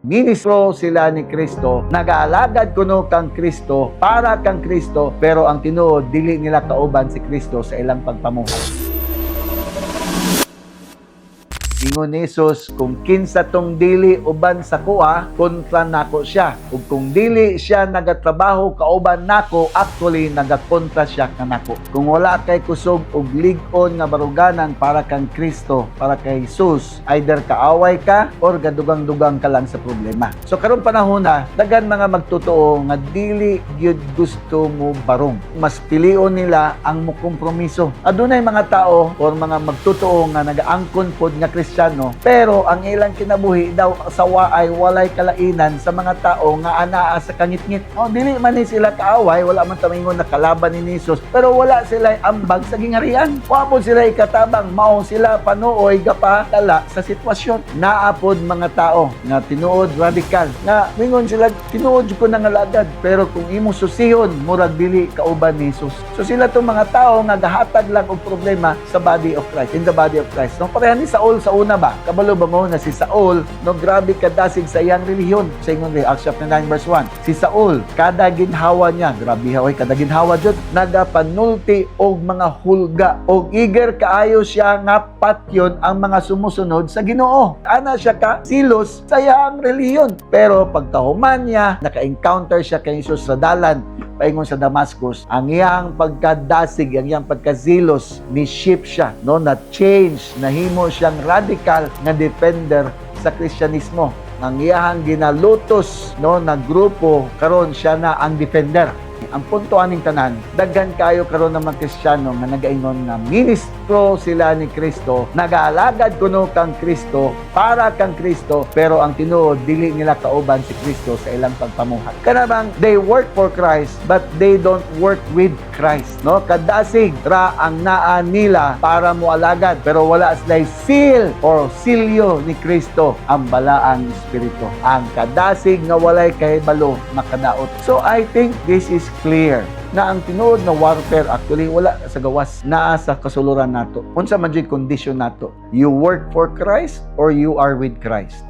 ministro sila ni Kristo, nag-aalagad kuno kang Kristo, para kang Kristo, pero ang tinuod dili nila kauban si Kristo sa ilang pagpamuhay. Ingon ni Jesus, kung kinsa tong dili uban sa kuha, kontra nako siya. Ug kung dili siya nagatrabaho kauban nako, actually nagakontra siya kanako. Kung wala kay kusog og lig-on nga baruganan para kang Kristo, para kay Jesus, either kaaway ka or gadugang-dugang ka lang sa problema. So karon panahon na, daghan mga magtotoo nga dili gyud gusto mo barong. Mas pilion nila ang mukompromiso. Adunay mga tao or mga magtotoo nga nagaangkon pod nga Kristiano, pero ang ilang kinabuhi daw sa waay walay kalainan sa mga tao nga anaa sa kangit-ngit. Dili man ni sila kaaway, wala man tamingon na kalaban ni Jesus, pero wala sila ambag sa gingarian. Wa po sila ikatabang, mao sila panuoy gapatala sa sitwasyon. Naapod mga tao nga tinuod radikal, nga mingon sila tinuod ko nangalagad, pero kung imo susihon murag dili kauban ni Jesus. So sila tong mga tao nga gahatag lang og problema sa body of Christ, in the body of Christ. No, pareha ni Saul sa una ba? Kabalo ba mo na si Saul, no, grabe kadasig sa iyang relihiyon. Sa ingon ni Acts chapter 9 verse 1. Si Saul, kada ginhawa niya, grabe haway, kada ginhawa jud, nagapanulti og mga hulga, og eager kaayo siya nga patyon ang mga sumusunod sa Ginoo. Ana siya ka silos sa iyang relihiyon. Pero pagkahuman niya, naka-encounter siya kay Jesus sa dalan, paingon sa Damascus, ang iyang pagkadasig, ang iyang pagkazilos, ni shift siya, no, na change, nahimo siyang radical nga defender sa Kristyanismo. Ang iyang ginalutos, no, na grupo, karon siya na ang defender. Ang punto aning tanan, daghan kayo karon ng mga Kristiyano nga nagaingon nga ministro sila ni Kristo, nag-aalagad kuno kang Kristo, para kang Kristo, pero ang tinuod dili nila kauban si Kristo sa ilang pagpamuhay. Kanabang they work for Christ but they don't work with Christ, no? Kadasig ra ang naa nila para moalagad, pero wala sila seal or silyo ni Kristo, ang balaang espiritu. Ang kadasig nga walay kahibalo makadaot. So I think this is clear na ang tinuod na warfare actually wala sa gawas, naa sa kasuluran nato. Unsa man jud condition nato, you work for Christ or you are with Christ.